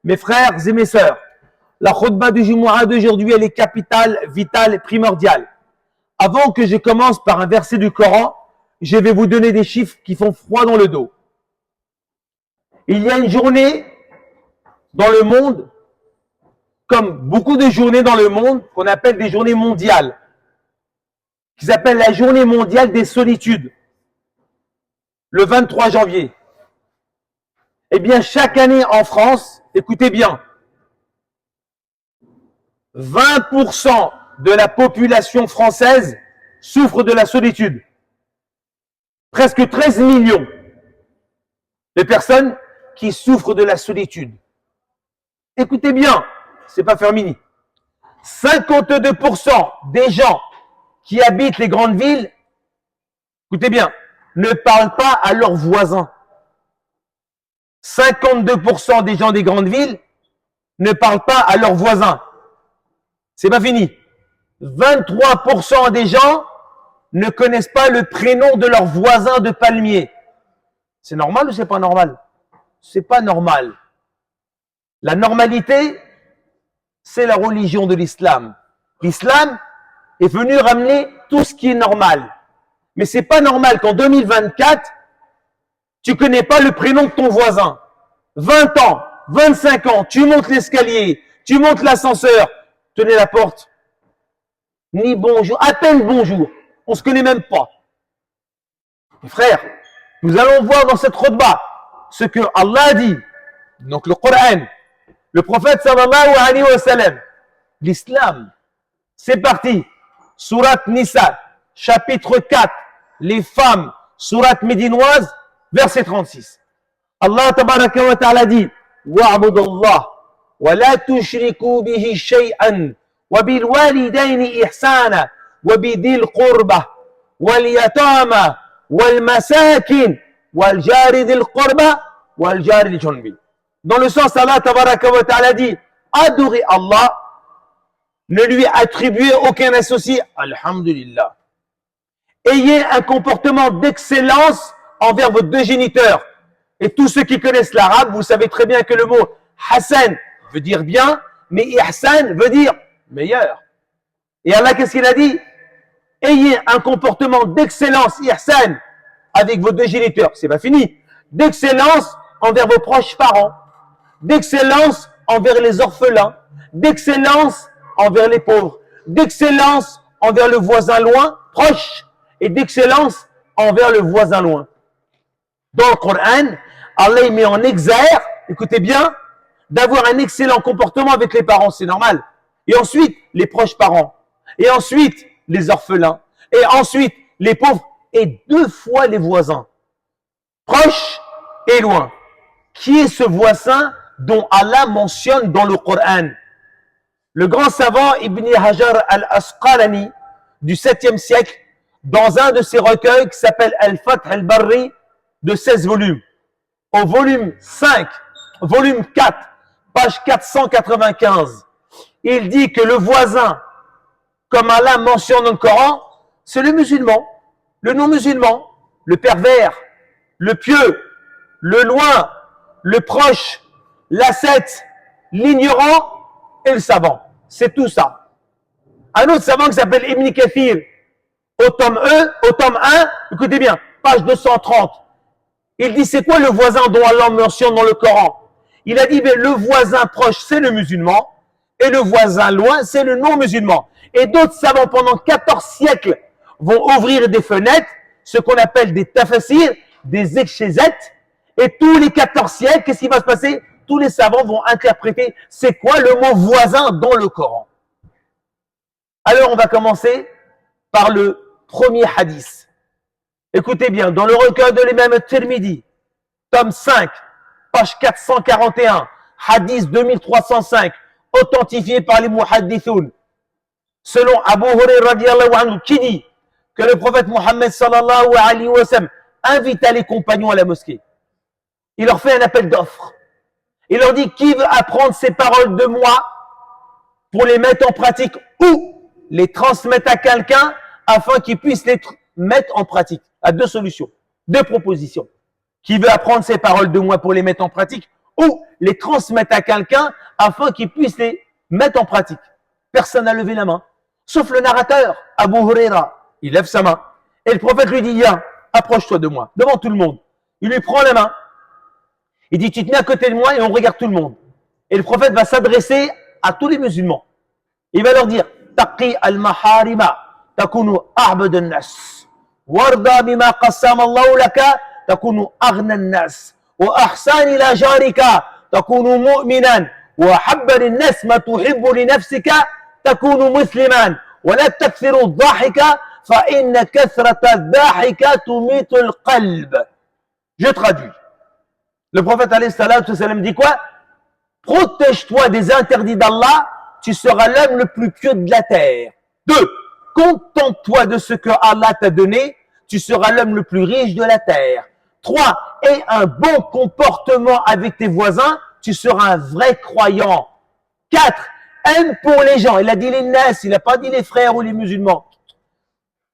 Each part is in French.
Mes frères et mes sœurs, la khutbah du Jumu'ah d'aujourd'hui, elle est capitale, vitale et primordiale. Avant que je commence par un verset du Coran, je vais vous donner des chiffres qui font froid dans le dos. Il y a une journée dans le monde, comme beaucoup de journées dans le monde, qu'on appelle des journées mondiales, qui s'appelle la journée mondiale des solitudes, le 23 janvier. Eh bien, chaque année en France, écoutez bien, 20% de la population française souffre de la solitude. Presque 13 millions de personnes qui souffrent de la solitude. Écoutez bien, c'est pas Fermini. 52% des gens qui habitent les grandes villes, écoutez bien, ne parlent pas à leurs voisins. 52% des gens des grandes villes ne parlent pas à leurs voisins. C'est pas fini. 23% des gens ne connaissent pas le prénom de leurs voisins de palmier. C'est normal ou c'est pas normal? C'est pas normal. La normalité, c'est la religion de l'islam. L'islam est venu ramener tout ce qui est normal. Mais c'est pas normal qu'en 2024, tu connais pas le prénom de ton voisin. 20 ans, 25 ans, tu montes l'escalier, tu montes l'ascenseur, tenez la porte. Ni bonjour, à peine bonjour. On se connaît même pas. Mes frères, nous allons voir dans cette khutbah ce que Allah a dit. Donc le Coran, le prophète sallallahu alayhi wa sallam, l'islam. C'est parti. Surat Nisa, chapitre 4, les femmes, surat médinoise, verset 36. Allah tabaraka wa ta'ala dit wa'budu Allah wa la tushriku bihi shay'an wa bil walidayni ihsana wa bidil qurba wal yatama wal masakin wal jari dil qurba wal jari dil junbi. Dans le sens, Allah tabaraka wa ta'ala dit adorez Allah, ne lui attribuez aucun associé. Alhamdulillah. Ayez un comportement d'excellence envers vos deux géniteurs. Et tous ceux qui connaissent l'arabe, vous savez très bien que le mot Hassan veut dire bien, mais Ihsan veut dire meilleur. Et Allah, qu'est-ce qu'il a dit? Ayez un comportement d'excellence, Ihsan, avec vos deux géniteurs. C'est pas fini. D'excellence envers vos proches parents, d'excellence envers les orphelins, d'excellence envers les pauvres, d'excellence envers le voisin loin, proche, et d'excellence envers le voisin loin. Dans le Coran, Allah met en exergue, écoutez bien, d'avoir un excellent comportement avec les parents, c'est normal. Et ensuite, les proches parents. Et ensuite, les orphelins. Et ensuite, les pauvres. Et 2 fois les voisins. Proches et loin. Qui est ce voisin dont Allah mentionne dans le Coran? Le grand savant Ibn Hajar al-Asqalani du 7e siècle, dans un de ses recueils qui s'appelle Al-Fath al-Barri, de 16 volumes. Au volume 5, volume 4, page 495, il dit que le voisin, comme Allah mentionne dans le Coran, c'est le musulman, le non-musulman, le pervers, le pieux, le loin, le proche, l'ascète, l'ignorant et le savant. C'est tout ça. Un autre savant qui s'appelle Ibn Kathir, au tome 1, écoutez bien, page 230, il dit c'est quoi le voisin dont Allah mentionne dans le Coran? Il a dit mais le voisin proche c'est le musulman et le voisin loin c'est le non-musulman. Et d'autres savants pendant 14 siècles vont ouvrir des fenêtres, ce qu'on appelle des tafasirs, des exégètes, et tous les 14 siècles, qu'est-ce qui va se passer? Tous les savants vont interpréter c'est quoi le mot voisin dans le Coran. Alors on va commencer par le premier hadith. Écoutez bien, dans le recueil de l'imam Tirmidhi, tome 5, page 441, hadith 2305, authentifié par les muhaddithoun, selon Abu Hurairah radiyallahu anhu, qui dit que le prophète Mohammed sallallahu alayhi wa sallam invita les compagnons à la mosquée. Il leur fait un appel d'offres. Il leur dit qui veut apprendre ces paroles de moi pour les mettre en pratique ou les transmettre à quelqu'un afin qu'il puisse les mettre en pratique. À 2 solutions, 2 propositions. Qui veut apprendre ces paroles de moi pour les mettre en pratique ou les transmettre à quelqu'un afin qu'il puisse les mettre en pratique. Personne n'a levé la main, sauf le narrateur, Abu Huraira. Il lève sa main. Et le prophète lui dit, viens, approche-toi de moi, devant tout le monde. Il lui prend la main. Il dit, tu te mets à côté de moi et on regarde tout le monde. Et le prophète va s'adresser à tous les musulmans. Il va leur dire, taqi al-maharima, takunu a'bad an-nas. Warda bima qassama Allahu laka, takunu aghna an-nas. Wa ahsan ila jarika, takunu mu'minan. Wa habba lin-nas ma tuhibbu li nafsika, takunu musliman. Wa la takthiru ad-dhahika, fa inna kathrata ad-dhahika tumitu al-qalb. Je traduis. Le prophète alayhi salatu wa sallam dit quoi? Protège-toi des interdits d'Allah, tu seras l'homme le plus pieux de la terre. 2. Contente-toi de ce que Allah t'a donné, tu seras l'homme le plus riche de la terre. 3. Aie un bon comportement avec tes voisins, tu seras un vrai croyant. 4. Aime pour les gens. Il a dit les nas, il n'a pas dit les frères ou les musulmans.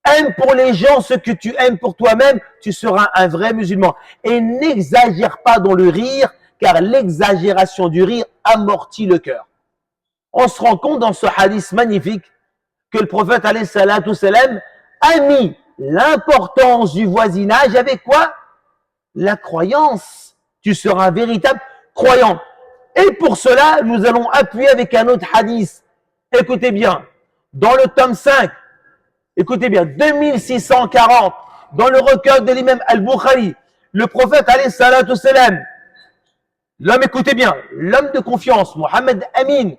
Aime pour les gens ce que tu aimes pour toi-même, tu seras un vrai musulman. Et n'exagère pas dans le rire, car l'exagération du rire amortit le cœur. On se rend compte dans ce hadith magnifique que le prophète alayhi salatu salam a mis l'importance du voisinage avec quoi? La croyance. Tu seras un véritable croyant. Et pour cela, nous allons appuyer avec un autre hadith. Écoutez bien, dans le tome 5, écoutez bien, 2640, dans le recueil de l'imam al-Bukhari, le prophète alayhi salatu salam, l'homme, écoutez bien, l'homme de confiance, Mohammed Amin,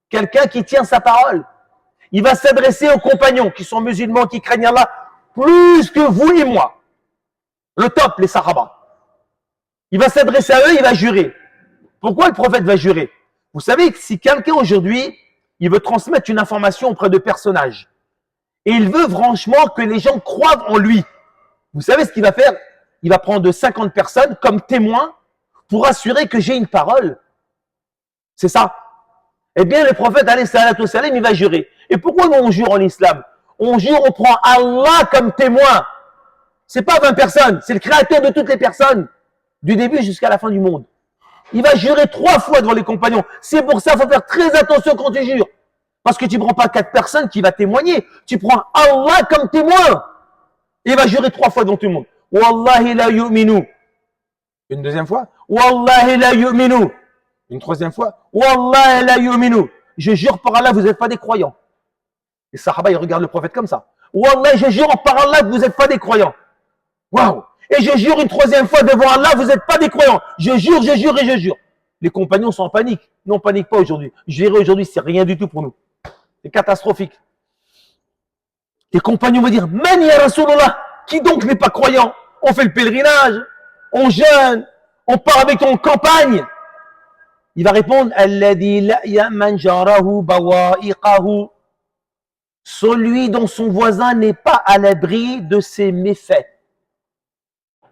quelqu'un qui tient sa parole, il va s'adresser aux compagnons qui sont musulmans, qui craignent Allah, plus que vous et moi. Le top, les Sahaba. Il va s'adresser à eux, il va jurer. Pourquoi le prophète va jurer? Vous savez que si quelqu'un aujourd'hui, il veut transmettre une information auprès de personnages, et il veut franchement que les gens croient en lui, vous savez ce qu'il va faire? Il va prendre 50 personnes comme témoins pour assurer que j'ai une parole. C'est ça. Eh bien, le prophète, alayhi salatu wa salam, il va jurer. Et pourquoi nous on jure en islam? On jure, on prend Allah comme témoin. C'est pas 20 personnes, c'est le créateur de toutes les personnes, du début jusqu'à la fin du monde. Il va jurer 3 fois devant les compagnons. C'est pour ça qu'il faut faire très attention quand tu jures. Parce que tu ne prends pas 4 personnes qui vont témoigner. Tu prends Allah comme témoin. Il va jurer 3 fois devant tout le monde. Wallahi la yu'minu. Une deuxième fois. Wallahi la yu'minu. Une troisième fois. Wallahi la yu'minu. Je jure par Allah, vous n'êtes pas des croyants. Les Sahaba, ils regardent le prophète comme ça. Wallahi, je jure par Allah que vous n'êtes pas des croyants. Waouh. Et je jure une troisième fois devant Allah, vous n'êtes pas des croyants. Je jure et je jure. Les compagnons sont en panique. Non, on ne panique pas aujourd'hui. Jurer aujourd'hui, c'est rien du tout pour nous. C'est catastrophique. Les compagnons vont dire, Man ya Rasulullah, qui donc n'est pas croyant? On fait le pèlerinage, on jeûne, on part avec en campagne. Il va répondre, Alladhi la ya'man jarahu bawa'iqahu. Celui dont son voisin n'est pas à l'abri de ses méfaits.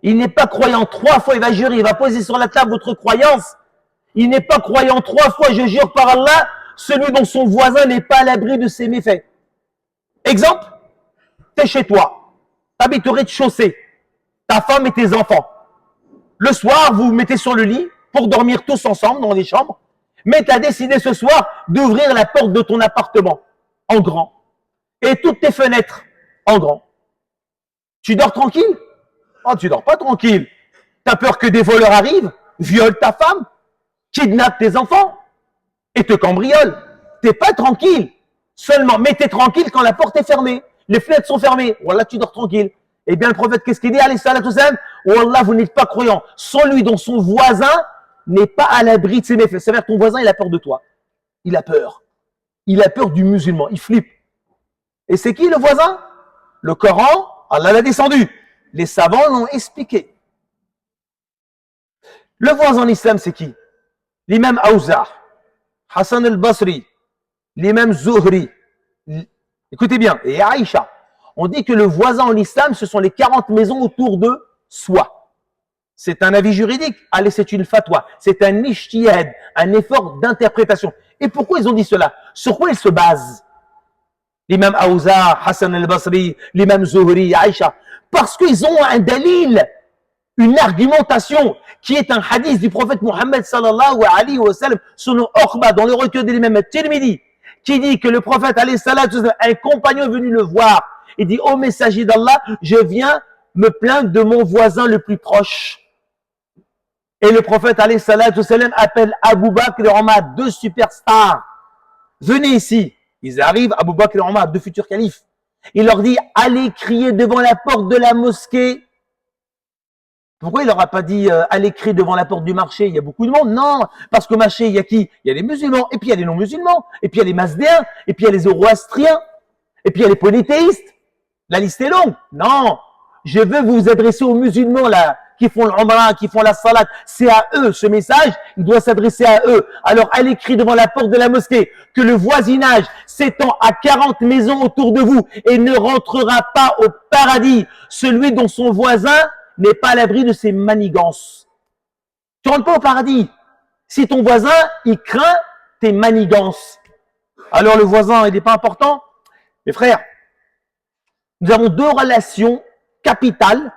Il n'est pas croyant 3 fois, il va jurer, il va poser sur la table votre croyance. Il n'est pas croyant 3 fois, je jure par Allah, celui dont son voisin n'est pas à l'abri de ses méfaits. Exemple, tu es chez toi, tu habites au rez-de-chaussée, ta femme et tes enfants. Le soir, vous vous mettez sur le lit pour dormir tous ensemble dans les chambres, mais tu as décidé ce soir d'ouvrir la porte de ton appartement en grand et toutes tes fenêtres en grand. Tu dors tranquille? Oh, tu dors pas tranquille. Tu as peur que des voleurs arrivent, violent ta femme, kidnappent tes enfants et te cambriolent. Tu n'es pas tranquille. Seulement, mais tu es tranquille quand la porte est fermée. Les fenêtres sont fermées. Wallah, tu dors tranquille. Eh bien, le prophète, qu'est-ce qu'il dit? Alayhi salatu wassalam, Wallah, vous n'êtes pas croyant. Celui dont son voisin n'est pas à l'abri de ses méfaits. C'est-à-dire que ton voisin, il a peur de toi. Il a peur. Il a peur du musulman. Il flippe. Et c'est qui le voisin? Le Coran, Allah l'a descendu. Les savants l'ont expliqué. Le voisin en islam, c'est qui? L'imam Aouza, Hassan al-Basri, l'imam Zuhri. Écoutez bien, et Aïcha. On dit que le voisin en islam, ce sont les 40 maisons autour de soi. C'est un avis juridique. Allez, c'est une fatwa. C'est un ijtihad, un effort d'interprétation. Et pourquoi ils ont dit cela? Sur quoi ils se basent? L'imam Aouza, Hassan al-Basri, l'imam Zuhri, Aïcha. Parce qu'ils ont un dalil. une argumentation qui est un hadith du prophète Mohammed sallallahu alayhi wa sallam, selon Uqba, dans le recueil de l'imam Tirmidhi, qui dit que le prophète alayhi salatu wa sallam, un compagnon est venu le voir, il dit, ô messager d'Allah, je viens me plaindre de mon voisin le plus proche. Et le prophète alayhi salatu wa sallam appelle Abu Bakr et Omar, deux superstars. Venez ici. Ils arrivent, Abu Bakr et Omar, deux futurs califes. Il leur dit, allez crier devant la porte de la mosquée. Pourquoi il leur a pas dit, allez crier devant la porte du marché? Il y a beaucoup de monde. Non, parce qu'au marché, il y a qui? Il y a les musulmans, et puis il y a les non-musulmans, et puis il y a les Mazdéens, et puis il y a les Zoroastriens, et puis il y a les polythéistes. La liste est longue. Non, je veux vous adresser aux musulmans là, qui font l'Umrah, qui font la salat. C'est à eux, ce message, il doit s'adresser à eux. Alors allez crier devant la porte de la mosquée que le voisinage s'étend à 40 maisons autour de vous et ne rentrera pas au paradis celui dont son voisin n'est pas à l'abri de ses manigances. Tu rentres pas au paradis si ton voisin, il craint tes manigances. Alors le voisin, il n'est pas important? Mes frères, nous avons deux relations capitales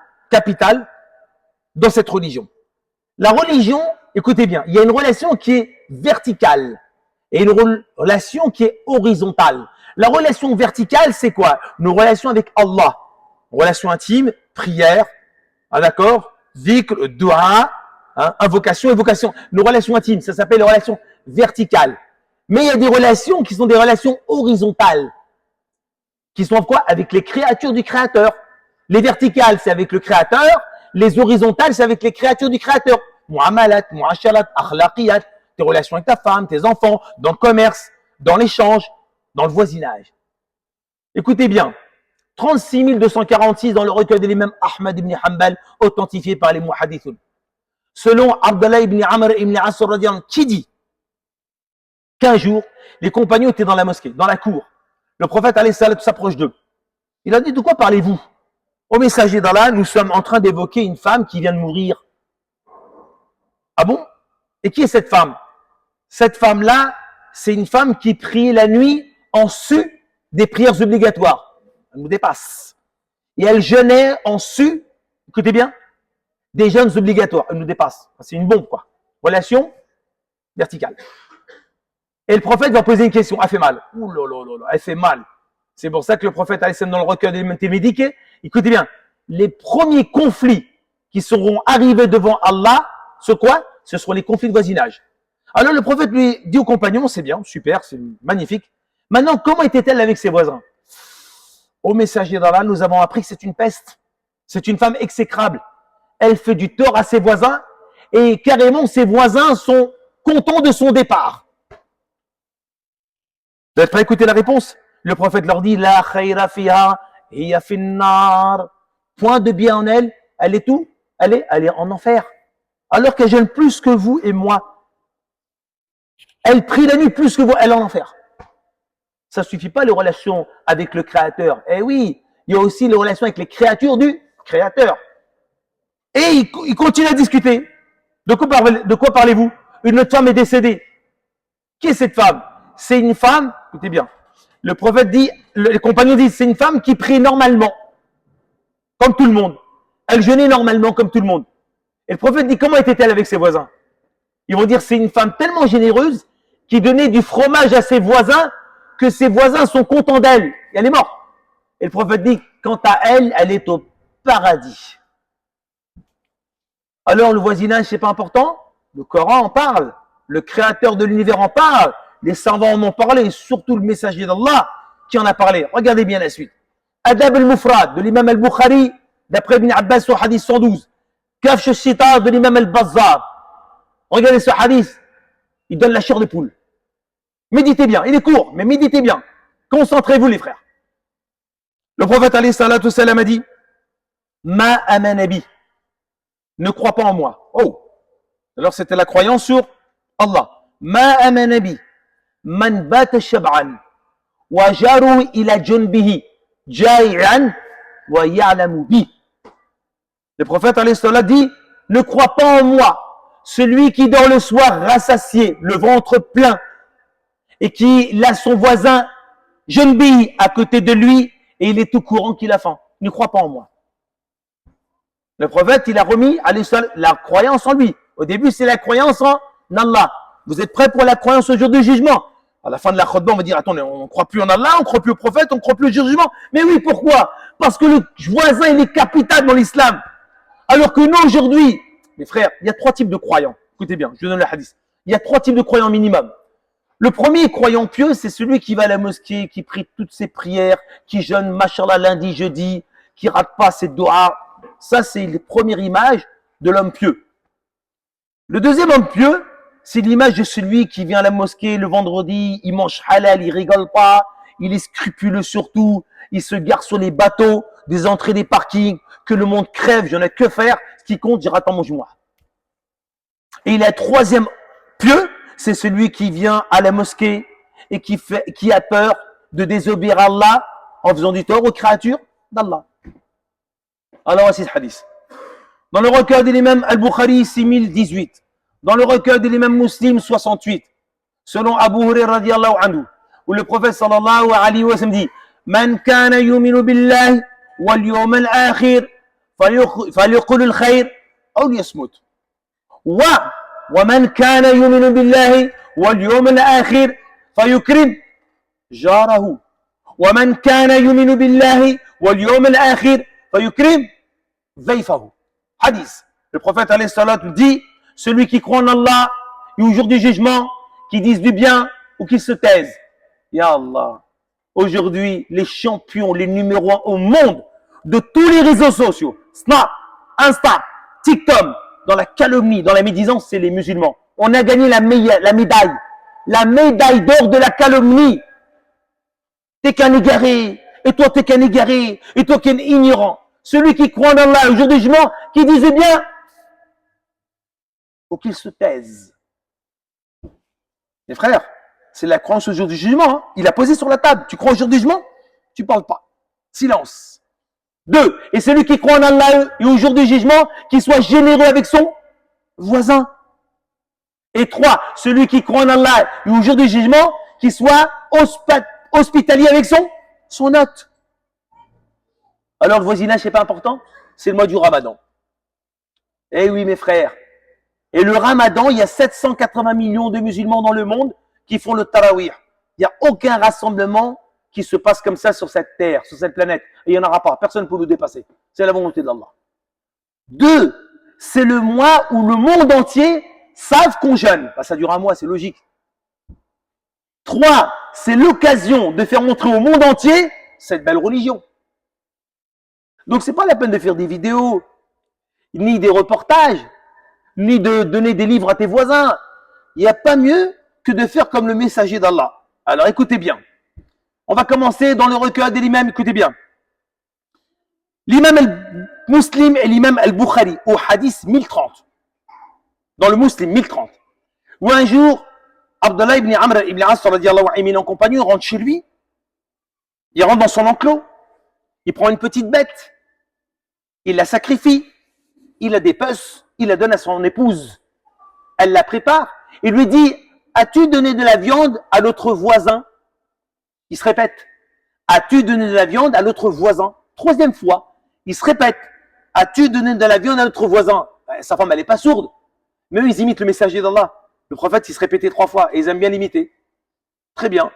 dans cette religion. La religion, écoutez bien, il y a une relation qui est verticale et une relation qui est horizontale. La relation verticale, c'est quoi? Nos relations avec Allah. Relation intime, prière, d'accord? Zikr, dua, invocation, évocation. Nos relations intimes, ça s'appelle les relations verticales. Mais il y a des relations qui sont des relations horizontales. Qui sont quoi? Avec les créatures du Créateur. Les verticales, c'est avec le Créateur. Les horizontales, c'est avec les créatures du Créateur. Mu'amalat, mu'asharat, akhlaqiyat, tes relations avec ta femme, tes enfants, dans le commerce, dans l'échange, dans le voisinage. Écoutez bien, 36 246 dans le recueil de l'imam Ahmad ibn Hanbal, authentifié par les muhadithun. Selon Abdallah ibn Amr ibn Asr, qui dit qu'un jour, les compagnons étaient dans la mosquée, dans la cour. Le prophète alayhi salam s'approche d'eux. Il a dit, de quoi parlez-vous? Au messager d'Allah, nous sommes en train d'évoquer une femme qui vient de mourir. Ah bon? Et qui est cette femme? Cette femme-là, c'est une femme qui prie la nuit en su des prières obligatoires. Elle nous dépasse. Et elle jeûnait en su, écoutez bien, des jeûnes obligatoires. Elle nous dépasse. C'est une bombe, quoi. Relation verticale. Et le prophète va poser une question. Elle fait mal. Ouh là là là là, elle fait mal. C'est pour ça que le prophète, dans le recueil des médiqués, écoutez bien, les premiers conflits qui seront arrivés devant Allah, ce quoi? Ce seront les conflits de voisinage. Alors le prophète lui dit aux compagnons, c'est bien, super, c'est magnifique. Maintenant, comment était-elle avec ses voisins? Au messager d'Allah, nous avons appris que c'est une peste. C'est une femme exécrable. Elle fait du tort à ses voisins et carrément ses voisins sont contents de son départ. Vous êtes prêts à écouter la réponse? Le prophète leur dit, la khayra fiha hiya finnar. Point de bien en elle, elle est où? Elle est en enfer. Alors qu'elle jeûne plus que vous et moi. Elle prie la nuit plus que vous, elle est en enfer. Ça ne suffit pas les relations avec le Créateur. Eh oui, il y a aussi les relations avec les créatures du Créateur. Et il continue à discuter. De quoi parlez-vous? Une autre femme est décédée. Qui est cette femme? C'est une femme, écoutez bien, le prophète dit, les compagnons disent, c'est une femme qui prie normalement, comme tout le monde. Elle jeûnait normalement, comme tout le monde. Et le prophète dit, comment était-elle avec ses voisins? Ils vont dire, c'est une femme tellement généreuse qui donnait du fromage à ses voisins que ses voisins sont contents d'elle. Et elle est morte. Et le prophète dit, quant à elle, elle est au paradis. Alors le voisinage, c'est pas important? Le Coran en parle. Le créateur de l'univers en parle. Les savants en ont parlé, surtout le messager d'Allah qui en a parlé. Regardez bien la suite. Adab al-Mufrad de l'imam al-Bukhari, d'après Ibn Abbas au hadith 112. Kafsh al-Sitar de l'imam al-Bazzar. Regardez ce hadith, il donne la chair de poule. Méditez bien, il est court, mais méditez bien. Concentrez-vous les frères. Le prophète alayhi salatu salam a dit, Ma amanabi, ne crois pas en moi. Oh, alors c'était la croyance sur Allah. Ma amanabi. Man bata shab'an wa jaru ila junbihi jai'an wa ya'lamu bi. Le prophète alayhi salam dit, ne crois pas en moi, celui qui dort le soir rassasié, le ventre plein, et qui laisse son voisin junbi à côté de lui, et il est tout courant qu'il a faim. Ne crois pas en moi. Le prophète, il a remis la croyance en lui. Au début, c'est la croyance en Allah. Vous êtes prêts pour la croyance au jour du jugement? À la fin de la khutbah, on va dire, attendez, on ne croit plus en Allah, on ne croit plus au prophète, on ne croit plus au jugement. Mais oui, pourquoi? Parce que le voisin, il est capital dans l'islam. Alors que nous, aujourd'hui, mes frères, il y a 3 types de croyants. Écoutez bien, je vous donne le hadith. Il y a 3 types de croyants minimum. Le premier croyant pieux, c'est celui qui va à la mosquée, qui prie toutes ses prières, qui jeûne, machallah, lundi, jeudi, qui rate pas ses doigts. Ça, c'est la première image de l'homme pieux. Le deuxième homme pieux, c'est l'image de celui qui vient à la mosquée le vendredi, il mange halal, il rigole pas, il est scrupuleux surtout, il se gare sur les bateaux, des entrées des parkings, que le monde crève, j'en ai que faire, ce qui compte, j'ai attends, mange-moi. Et le troisième pieux, c'est celui qui vient à la mosquée et qui a peur de désobéir à Allah en faisant du tort aux créatures d'Allah. Alors voici ce hadith. Dans le recueil de l'imam Al-Bukhari, 6018. Dans le recueil de l'imam Muslim, 68. Selon Abu Hurairah radiyallahu anhu, où le prophète sallallahu alayhi wa sallam dit Man kana yuminu billahi wal yawm al-akhir falyaqul al-khayr aw liyasmut. ومن كان يؤمن بالله واليوم الآخر فيكرم جاره ومن كان يؤمن بالله واليوم الآخر فيكرم ضيفه. Hadith. Le prophète alayhi salat dit celui qui croit en Allah et au jour du jugement, qui dise du bien ou qui se taise. Ya Allah. Aujourd'hui, les champions, les numéros 1 au monde de tous les réseaux sociaux, Snap, Insta, TikTok, dans la calomnie, dans la médisance, c'est les musulmans. On a gagné la médaille d'or de la calomnie. T'es qu'un égaré, et toi t'es qu'un égaré, et toi qu'un ignorant. Celui qui croit en Allah au jour du jugement, qui disait bien, faut qu'il se taise. Mes frères, c'est la croyance au jour du jugement. Hein. Il a posé sur la table. Tu crois au jour du jugement? Tu parles pas. Silence. 2. Et celui qui croit en Allah et au jour du jugement, qui soit généreux avec son voisin. Et 3. Celui qui croit en Allah et au jour du jugement, qui soit hospitalier avec son hôte. Alors le voisinage, c'est pas important? C'est le mois du Ramadan. Eh oui, mes frères. Et le Ramadan, il y a 780 millions de musulmans dans le monde qui font le tarawih. Il n'y a aucun rassemblement qui se passe comme ça sur cette terre, sur cette planète. Et il n'y en aura pas. Personne ne peut nous dépasser. C'est la volonté d'Allah. 2. C'est le mois où le monde entier savent qu'on jeûne. Bah, ça dure un mois, c'est logique. 3. C'est l'occasion de faire montrer au monde entier cette belle religion. Donc, ce n'est pas la peine de faire des vidéos, ni des reportages, ni de donner des livres à tes voisins. Il n'y a pas mieux que de faire comme le messager d'Allah. Alors, écoutez bien. On va commencer dans le recueil de l'imam, écoutez bien. L'imam al-Muslim et l'imam al-Bukhari, au hadith 1030. Dans le Muslim, 1030. Où un jour, Abdullah ibn Amr ibn As, en compagnie, rentre chez lui. Il rentre dans son enclos. Il prend une petite bête. Il la sacrifie. Il la dépece. Il la donne à son épouse. Elle la prépare. Il lui dit, as-tu donné de la viande à l'autre voisin? Il se répète. As-tu donné de la viande à l'autre voisin? 3e fois. Il se répète. As-tu donné de la viande à l'autre voisin? Sa femme, elle n'est pas sourde. Mais eux, ils imitent le messager d'Allah. Le prophète, il se répétait 3 fois. Et ils aiment bien l'imiter. Très bien.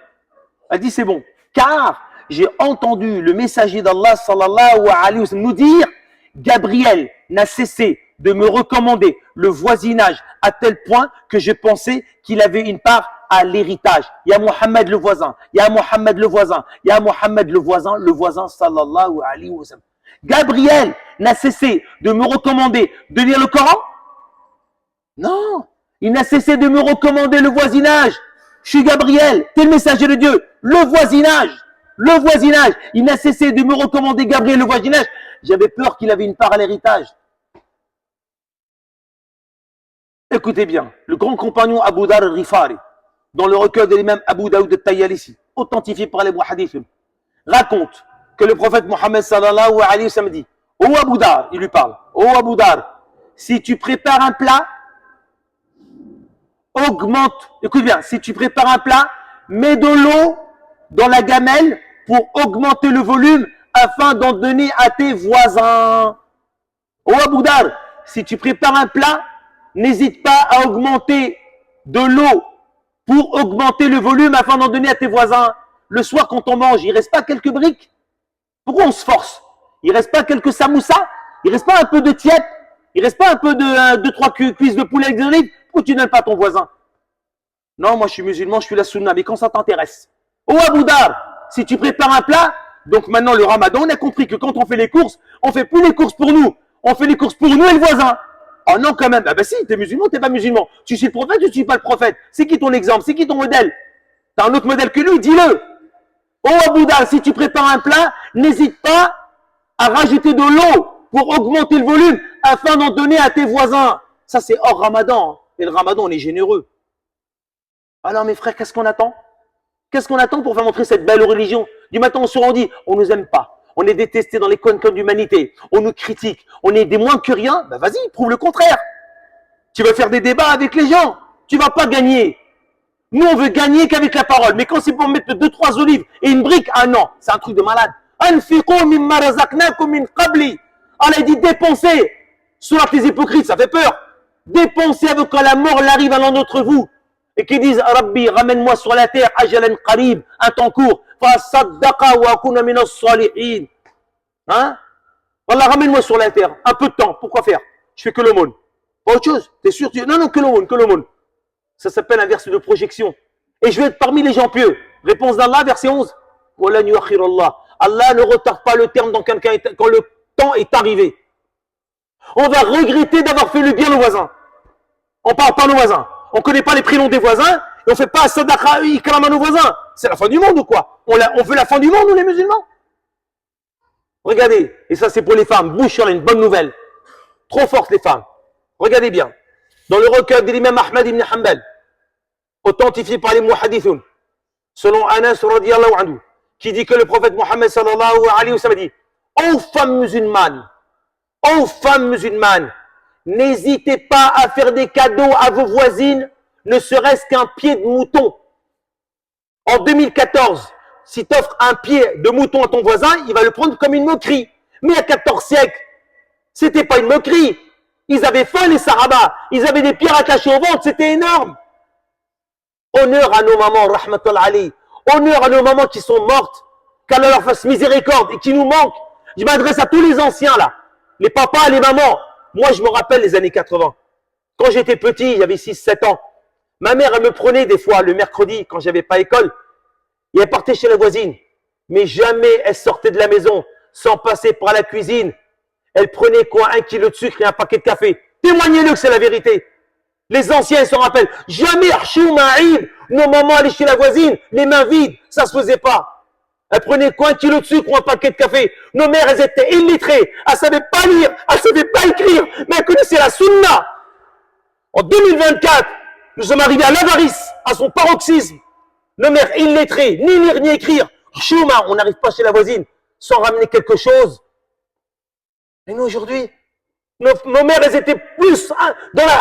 Elle dit, c'est bon. Car j'ai entendu le messager d'Allah, sallallahu alayhi wa sallam, nous dire, Gabriel n'a cessé de me recommander le voisinage à tel point que je pensais qu'il avait une part à l'héritage. Ya Mohammed le voisin, Ya Mohammed le voisin, Ya Mohammed le voisin sallallahu alayhi wa sallam. Gabriel n'a cessé de me recommander de lire le Coran? Non, il n'a cessé de me recommander le voisinage. Je suis Gabriel, t'es le messager de Dieu. Le voisinage. Il n'a cessé de me recommander Gabriel le voisinage. J'avais peur qu'il avait une part à l'héritage. Écoutez bien, le grand compagnon Abu Dar al-Rifari, dans le recueil de l'imam Abu Daoud al-Tayalisi, authentifié par les hadiths, raconte que le prophète Mohammed sallallahu alayhi wa sallam dit, ô Abu Dar, il lui parle, ô Abu Dar, si tu prépares un plat, écoute bien, si tu prépares un plat, mets de l'eau dans la gamelle pour augmenter le volume afin d'en donner à tes voisins. Oh Abu Dar, si tu prépares un plat, n'hésite pas à augmenter de l'eau pour augmenter le volume afin d'en donner à tes voisins. Le soir, quand on mange, il reste pas quelques briques? Pourquoi on se force? Il reste pas quelques samoussas? Il reste pas un peu de tiède? Il reste pas un peu de 2-3 cuisses de poulet avec des olives? Pourquoi tu n'aimes pas ton voisin? Non, moi je suis musulman, je suis la sunna, mais quand ça t'intéresse. Oh Abu Dar, si tu prépares un plat, donc maintenant le ramadan, on a compris que quand on fait les courses, on fait plus les courses pour nous, on fait les courses pour nous et le voisin. Oh non quand même, ah ben si, t'es musulman, t'es pas musulman. Tu suis le prophète ou tu suis pas le prophète? C'est qui ton exemple? C'est qui ton modèle? T'as un autre modèle que lui, dis-le. Oh Abu Dar, si tu prépares un plat, n'hésite pas à rajouter de l'eau pour augmenter le volume afin d'en donner à tes voisins. Ça c'est hors ramadan. Et le ramadan, on est généreux. Alors mes frères, qu'est-ce qu'on attend? Qu'est-ce qu'on attend pour faire montrer cette belle religion? Du matin au soir, on dit, on nous aime pas. On est détesté dans les coins d'humanité. On nous critique. On est des moins que rien. Ben vas-y, prouve le contraire. Tu vas faire des débats avec les gens. Tu vas pas gagner. Nous, on veut gagner qu'avec la parole. Mais quand c'est pour mettre 2-3 olives et une brique, ah non, c'est un truc de malade. Allah dit dépensez. Surat les hypocrites, ça fait peur. Dépensez avant que la mort l'arrive à l'un d'entre vous. Et qui disent Rabbi, ramène-moi sur la terre, ajalan qarib, un temps court. Fa saddaqa wa akuna minas salihin. Hein? Wallah, ramène-moi sur la terre, un peu de temps. Pourquoi faire? Je fais que l'aumône. Pas autre chose. T'es sûr? Non, non, que l'aumône, que l'aumône. Ça s'appelle un verset de projection. Et je vais être parmi les gens pieux. Réponse d'Allah, verset 11. Allah ne retarde pas le terme quand le temps est arrivé. On va regretter d'avoir fait le bien aux voisins. On parle pas à nos voisins. On ne connaît pas les prénoms des voisins et on ne fait pas sadaqa ikram à nos voisins. C'est la fin du monde ou quoi? On veut la fin du monde, nous les musulmans? Regardez, et ça c'est pour les femmes, bouche une bonne nouvelle. Trop forte les femmes. Regardez bien. Dans le recueil de l'imam Ahmad ibn Hanbal, authentifié par les muhadithun, selon Anas radiyallahu anhu, qui dit que le prophète Mohammed sallallahu alayhi wa sallam dit: ô femmes musulmanes, n'hésitez pas à faire des cadeaux à vos voisines, ne serait-ce qu'un pied de mouton. En 2014, si tu offres un pied de mouton à ton voisin, il va le prendre comme une moquerie. Mais il y a 14 siècles, c'était pas une moquerie. Ils avaient faim, les Sahaba. Ils avaient des pierres attachées au ventre, c'était énorme. Honneur à nos mamans, rahmatullah alayhi. Honneur à nos mamans qui sont mortes, qu'Allah leur fasse miséricorde et qui nous manquent. Je m'adresse à tous les anciens là, les papas, les mamans. Moi, je me rappelle les années 80. Quand j'étais petit, j'avais 6-7 ans. Ma mère, elle me prenait des fois le mercredi, quand j'avais pas école, et elle partait chez la voisine. Mais jamais elle sortait de la maison sans passer par la cuisine. Elle prenait quoi? 1 kilo de sucre et un paquet de café. Témoignez-le que c'est la vérité. Les anciens s'en rappellent. Jamais, nos mamans allaient chez la voisine, les mains vides, ça se faisait pas. Elles prenaient quoi? 1 kilo de sucre ou un paquet de café. Nos mères, elles étaient illettrées. Elles savaient pas lire, elles savaient pas écrire, mais elles connaissaient la sunna. En 2024, nous sommes arrivés à l'avarice, à son paroxysme. Nos mères illettrées, ni lire ni écrire. Chouma, on n'arrive pas chez la voisine sans ramener quelque chose. Et nous aujourd'hui, nos mères, elles étaient plus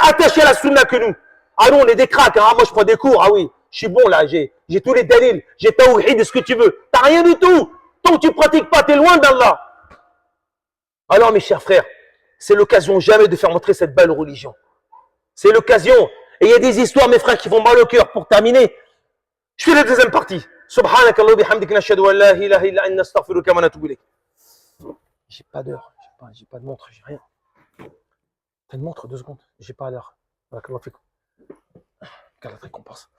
attachées à la sunna que nous. Ah nous, on est des cracks, hein. Ah, moi je prends des cours, ah oui, je suis bon là, j'ai tous les dalils, j'ai tawhid, ce que tu veux. T'as rien du tout. Tant que tu pratiques pas, t'es loin d'Allah. Alors mes chers frères, c'est l'occasion jamais de faire montrer cette belle religion. C'est l'occasion. Et il y a des histoires, mes frères, qui vont mal au cœur. Pour terminer, je fais la deuxième partie. Subhanakallah bihamdik nashhadu an la ilaha illa anta astaghfiruka wa atubu ilayk. J'ai pas d'heure, j'ai pas de montre, j'ai rien. T'as une montre, 2 secondes, j'ai pas l'heure. Barakallahu fikum. Quelle récompense.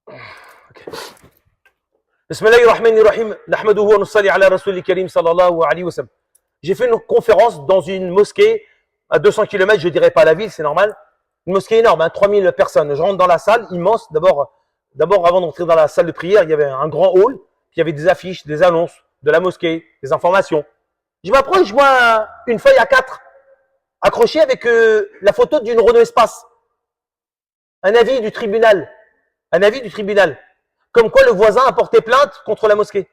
Ok. Bismillahirrahmanirrahim. Nahmaduhu wa nusalli ala rasulil karim sallallahu alayhi wa sallam. J'ai fait une conférence dans une mosquée à 200 km, je dirais pas la ville, c'est normal. Une mosquée énorme, hein, 3000 personnes. Je rentre dans la salle, immense. D'abord, avant d'entrer dans la salle de prière, il y avait un grand hall, puis il y avait des affiches, des annonces de la mosquée, des informations. Je m'approche, je vois une feuille A4 accrochée avec la photo d'une Renault Espace. Un avis du tribunal. Un avis du tribunal. Comme quoi le voisin a porté plainte contre la mosquée.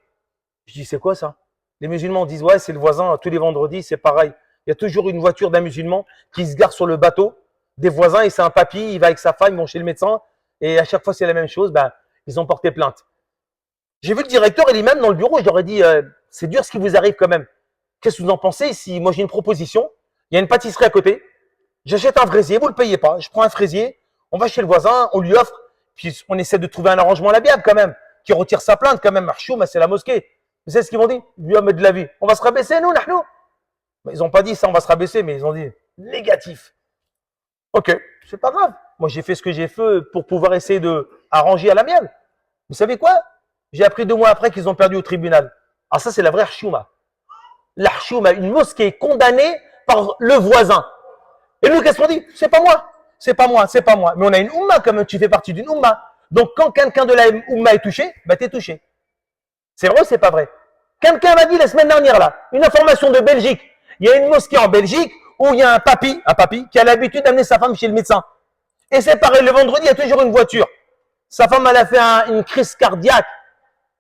Je dis, c'est quoi ça? Les musulmans disent, ouais, c'est le voisin, tous les vendredis, c'est pareil. Il y a toujours une voiture d'un musulman qui se gare sur le bateau des voisins et c'est un papy, il va avec sa femme, ils vont chez le médecin et à chaque fois c'est la même chose, ben, ils ont porté plainte. J'ai vu le directeur et l'imam dans le bureau, je leur ai dit, c'est dur ce qui vous arrive quand même. qu'est-ce que vous en pensez si moi j'ai une proposition, il y a une pâtisserie à côté, j'achète un fraisier, vous ne le payez pas, je prends un fraisier, on va chez le voisin, on lui offre, puis on essaie de trouver un arrangement labiable quand même, qui retire sa plainte quand même, Marchoum, c'est la mosquée. Vous savez ce qu'ils m'ont dit? Lui a mis de la vie. On va se rabaisser, nous, nahnou. Ils n'ont pas dit ça, on va se rabaisser, mais ils ont dit négatif. Ok, c'est pas grave. Moi, j'ai fait ce que j'ai fait pour pouvoir essayer de arranger à l'amiable. Vous savez quoi? J'ai appris 2 mois après qu'ils ont perdu au tribunal. Ah, ça, c'est la vraie Archouma. L'Archouma, une mosquée condamnée par le voisin. Et nous, qu'est-ce qu'on dit? C'est pas moi. C'est pas moi, c'est pas moi. Mais on a une Oumma, quand même, tu fais partie d'une Oumma. Donc, quand quelqu'un de la Oumma est touché, bah, t'es touché. C'est vrai ou c'est pas vrai? Quelqu'un m'a dit la semaine dernière, là, une information de Belgique. Il y a une mosquée en Belgique où il y a un papy qui a l'habitude d'amener sa femme chez le médecin. Et c'est pareil, le vendredi, il y a toujours une voiture. Sa femme, elle a fait une crise cardiaque.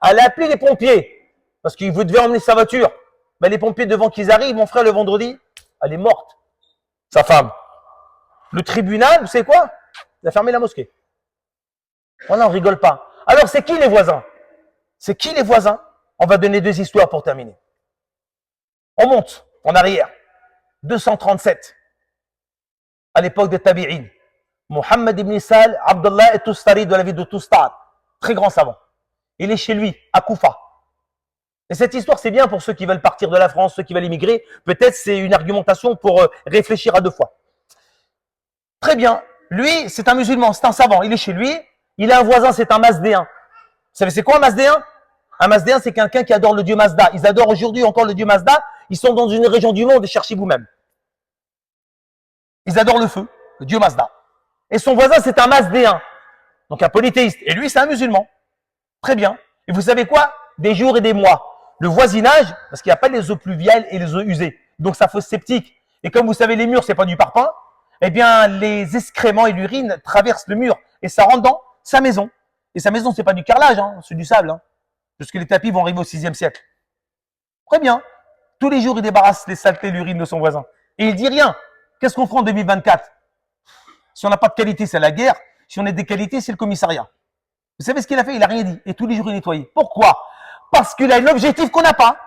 Elle a appelé les pompiers parce qu'il devait emmener sa voiture. Mais les pompiers, devant qu'ils arrivent, mon frère, le vendredi, elle est morte. Sa femme. Le tribunal, vous savez quoi? Il a fermé la mosquée. Voilà, on rigole pas. Alors, c'est qui les voisins? C'est qui les voisins? On va donner 2 histoires pour terminer. On monte en arrière. 237. À l'époque de Tabi'in. Mohammed ibn Sal, Abdullah et Tustari de la ville de Tustar. Très grand savant. Il est chez lui, à Koufa. Et cette histoire, c'est bien pour ceux qui veulent partir de la France, ceux qui veulent immigrer. Peut-être c'est une argumentation pour réfléchir à 2 fois. Très bien. Lui, c'est un musulman, c'est un savant. Il est chez lui. Il a un voisin, c'est un Mazdéen. Vous savez, c'est quoi un Mazdéen? Un Mazdéen, c'est quelqu'un qui adore le dieu Mazda. Ils adorent aujourd'hui encore le dieu Mazda. Ils sont dans une région du monde et cherchez vous-même. Ils adorent le feu, le dieu Mazda. Et son voisin, c'est un Mazdéen. Donc un polythéiste. Et lui, c'est un musulman. Très bien. Et vous savez quoi? Des jours et des mois. Le voisinage, parce qu'il n'y a pas les eaux pluviales et les eaux usées. Donc ça fait septique. Et comme vous savez, les murs, c'est pas du parpaing. Eh bien, les excréments et l'urine traversent le mur. Et ça rentre dans sa maison. Et sa maison, c'est pas du carrelage, hein, c'est du sable. Hein, parce que les tapis vont arriver au 6e siècle. Très bien. Tous les jours, il débarrasse les saletés et l'urine de son voisin. Et il dit rien. Qu'est-ce qu'on fera en 2024? Si on n'a pas de qualité, c'est la guerre. Si on a des qualités, c'est le commissariat. Vous savez ce qu'il a fait? Il n'a rien dit. Et tous les jours, il nettoyait. Pourquoi? Parce qu'il a un objectif qu'on n'a pas.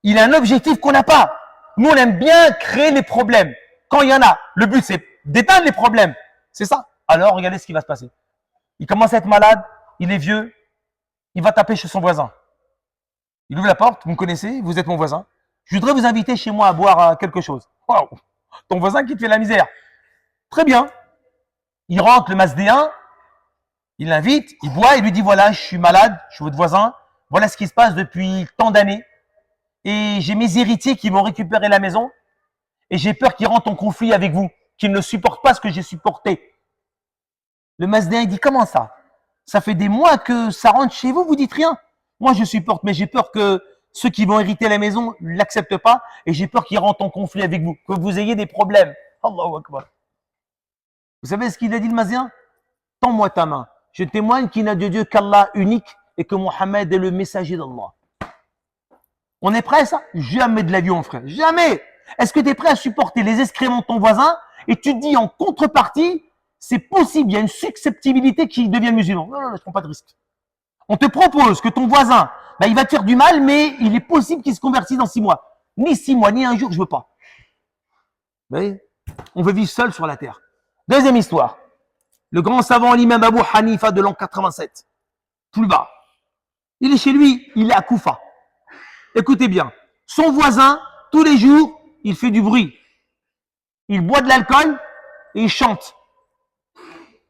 Il a un objectif qu'on n'a pas. Nous, on aime bien créer les problèmes. Quand il y en a, le but, c'est d'éteindre les problèmes. C'est ça. Alors, regardez ce qui va se passer. Il commence à être malade. Il est vieux. Il va taper chez son voisin. Il ouvre la porte. Vous me connaissez? Vous êtes mon voisin. Je voudrais vous inviter chez moi à boire quelque chose. Waouh! Ton voisin qui te fait la misère. Très bien. Il rentre, le Mazdéen. Il l'invite, il boit, il lui dit voilà, je suis malade, je suis votre voisin, voilà ce qui se passe depuis tant d'années. Et j'ai mes héritiers qui m'ont récupéré la maison et j'ai peur qu'ils rentrent en conflit avec vous, qu'ils ne supportent pas ce que j'ai supporté. Le Mazdéen, il dit comment ça? Ça fait des mois que ça rentre chez vous, vous dites rien. Moi, je supporte, mais j'ai peur que ceux qui vont hériter la maison ne l'acceptent pas et j'ai peur qu'ils rentrent en conflit avec vous, que vous ayez des problèmes. Allahu Akbar. Vous savez ce qu'il a dit le Mazdéen? Tends-moi ta main. Je témoigne qu'il n'a de Dieu qu'Allah unique et que Mohammed est le messager d'Allah. On est prêt à ça? Jamais de la vie, mon frère. Jamais. Est-ce que tu es prêt à supporter les excréments de ton voisin et tu te dis en contrepartie, c'est possible, il y a une susceptibilité qu'il devienne musulman? Non, je ne prends pas de risque. On te propose que ton voisin, il va te faire du mal, mais il est possible qu'il se convertisse dans 6 mois. Ni 6 mois, ni un jour, je ne veux pas. Vous voyez? On veut vivre seul sur la terre. Deuxième histoire. Le grand savant, l'imam Abu Hanifa de l'an 87. Plus bas. Il est chez lui, il est à Koufa. Écoutez bien. Son voisin, tous les jours, il fait du bruit. Il boit de l'alcool et il chante.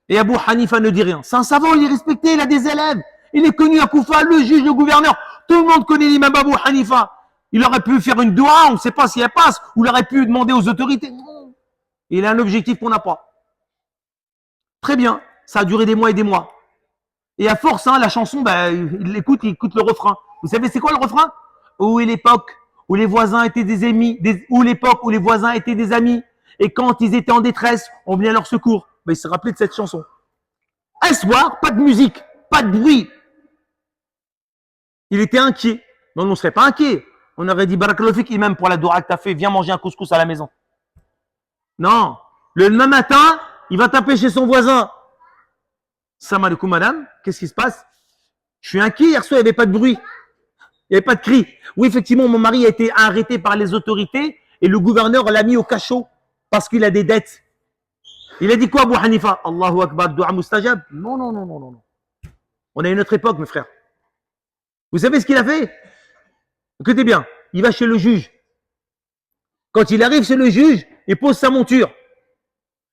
Et Abu Hanifa ne dit rien. C'est un savant, il est respecté, il a des élèves. Il est connu à Koufa, le juge, le gouverneur. Tout le monde connaît l'imam Abu Hanifa. Il aurait pu faire une doua, on ne sait pas si elle passe, ou il aurait pu demander aux autorités. Non. Il a un objectif qu'on n'a pas. Très bien, ça a duré des mois et des mois. Et à force, la chanson, il écoute le refrain. Vous savez, c'est quoi le refrain? Où est l'époque où les voisins étaient des ennemis, où l'époque où les voisins étaient des amis, et quand ils étaient en détresse, on venait à leur secours. Il se rappelait de cette chanson. Un soir, pas de musique, pas de bruit. Il était inquiet. Non, on ne serait pas inquiet. On aurait dit, Barakallahu fik, imam, pour la doua que tu as fait, viens manger un couscous à la maison. Non. Le lendemain matin, il va taper chez son voisin. Salam alaikum madame, qu'est-ce qui se passe? Je suis inquiet, hier soir il n'y avait pas de bruit. Il n'y avait pas de cri. Oui, effectivement, mon mari a été arrêté par les autorités et le gouverneur l'a mis au cachot parce qu'il a des dettes. Il a dit quoi, Abu Hanifa? Allahu Akbar, dua mustajab? Non, non, non, non, non. On est à une autre époque, mes frères. Vous savez ce qu'il a fait? Écoutez bien, il va chez le juge. Quand il arrive chez le juge, il pose sa monture.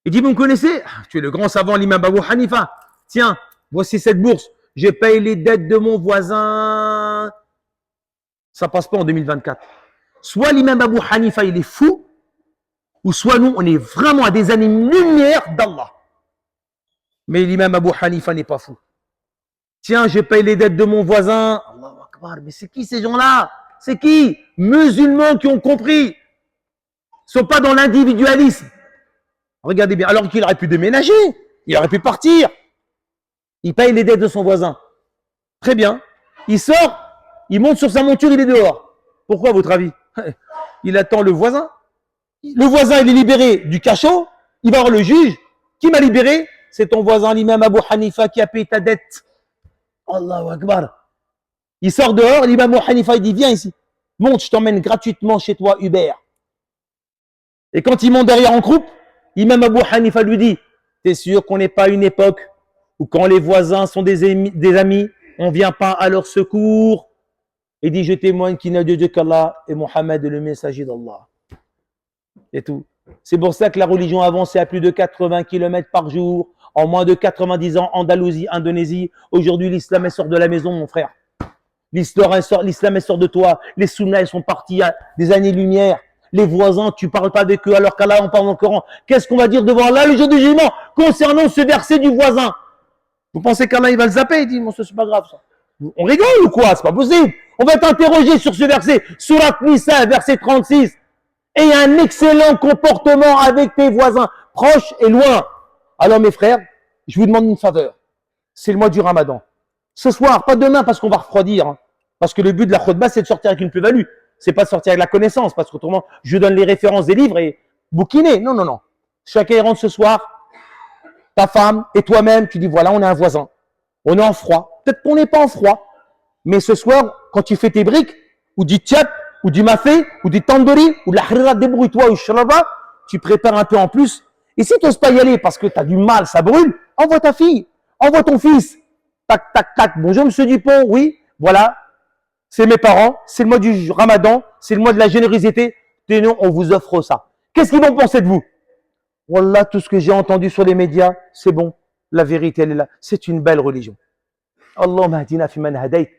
Il dit, vous me connaissez? Tu es le grand savant, l'imam Abu Hanifa. Tiens, voici cette bourse. Je paye les dettes de mon voisin. Ça passe pas en 2024. Soit l'imam Abu Hanifa, il est fou, ou soit nous, on est vraiment à des années-lumière d'Allah. Mais l'imam Abu Hanifa n'est pas fou. Tiens, je paye les dettes de mon voisin. Allahu Akbar, mais c'est qui ces gens-là? C'est qui? Musulmans qui ont compris. Ils ne sont pas dans l'individualisme. Regardez bien, alors qu'il aurait pu déménager, il aurait pu partir. Il paye les dettes de son voisin. Très bien. Il sort, il monte sur sa monture, il est dehors. Pourquoi, à votre avis? Il attend le voisin. Le voisin, il est libéré du cachot. Il va voir le juge. Qui m'a libéré? C'est ton voisin, l'imam Abu Hanifa, qui a payé ta dette. Allahu Akbar. Il sort dehors, l'imam Abu Hanifa, il dit, viens ici. Monte, je t'emmène gratuitement chez toi, Uber. Et quand il monte derrière en croupe, l'imam Abu Hanifa lui dit, t'es sûr qu'on n'est pas à une époque où quand les voisins sont des amis, on ne vient pas à leur secours. Il dit, je témoigne qu'il n'a de Dieu qu'Allah et Mohammed est le messager d'Allah. Et tout. C'est pour ça que la religion a avancé à plus de 80 km par jour. En moins de 90 ans, Andalousie, Indonésie. Aujourd'hui, l'islam sort de la maison, mon frère. L'islam sort de toi. Les sunnas sont partis à des années-lumière. Les voisins, tu ne parles pas avec eux alors qu'Allah en parle dans le Coran. Qu'est-ce qu'on va dire devant Allah le jour du jugement concernant ce verset du voisin? Vous pensez qu'Allah il va le zapper? Il dit, bon, c'est pas grave ça. On rigole ou quoi? C'est pas possible. On va t'interroger sur ce verset. Surat Nisa, verset 36. Et un excellent comportement avec tes voisins, proches et loin. Alors mes frères, je vous demande une faveur. C'est le mois du Ramadan. Ce soir, pas demain parce qu'on va refroidir. Hein. Parce que le but de la khutbah, c'est de sortir avec une plus-value. C'est pas de sortir avec la connaissance. Parce qu'autrement, je donne les références des livres et bouquiner. Non, non, non. Chacun rentre ce soir, ta femme et toi-même, tu dis voilà, on est un voisin. On est en froid. Peut-être qu'on n'est pas en froid. Mais ce soir, quand tu fais tes briques, ou du tchap, ou du mafé, ou du tandoori, ou de la harira, débrouille-toi, ou shraba, tu prépares un peu en plus. Et si tu n'oses pas y aller parce que tu as du mal, ça brûle, envoie ta fille, envoie ton fils. Tac, tac, tac. Bonjour, monsieur Dupont. Oui, voilà. C'est mes parents. C'est le mois du Ramadan. C'est le mois de la générosité. Tenons, on vous offre ça. Qu'est-ce qu'ils vont penser de vous? Wallah, tout ce que j'ai entendu sur les médias, c'est bon. La vérité, elle est là. C'est une belle religion. Allahumma hadina fi man hadayt,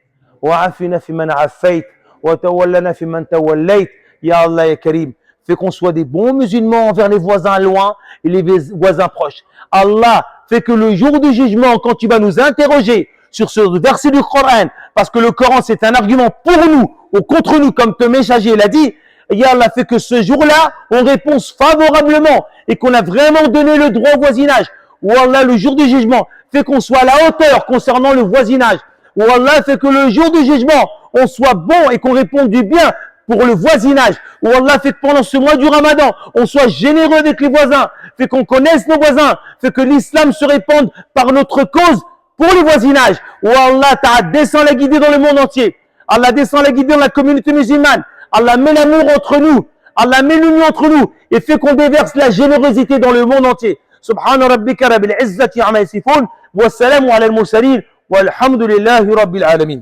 wa afina fi man affayt, wa tawallana fi man tawallayt. Ya Allah, ya Karim. Fais qu'on soit des bons musulmans envers les voisins loin et les voisins proches. Allah, fait que le jour du jugement, quand tu vas nous interroger sur ce verset du Coran, parce que le Coran c'est un argument pour nous ou contre nous, comme ton messager l'a dit, Ya Allah, fait que ce jour-là, on réponse favorablement et qu'on a vraiment donné le droit au voisinage. Ou Allah, le jour du jugement, fait qu'on soit à la hauteur concernant le voisinage. Ou Allah, fait que le jour du jugement, on soit bon et qu'on réponde du bien pour le voisinage. Ou Allah, fait que pendant ce mois du Ramadan, on soit généreux avec les voisins, fait qu'on connaisse nos voisins, fait que l'islam se répande par notre cause pour le voisinage. Ou Allah, t'as descend la guider dans le monde entier. Allah descend la guider dans la communauté musulmane. Allah met l'amour entre nous. Allah met l'union entre nous et fait qu'on déverse la générosité dans le monde entier. Subhana rabbika rabbil izzati amma yasifun wa salamun ala al-mursalin walhamdulillahi rabbil alamin.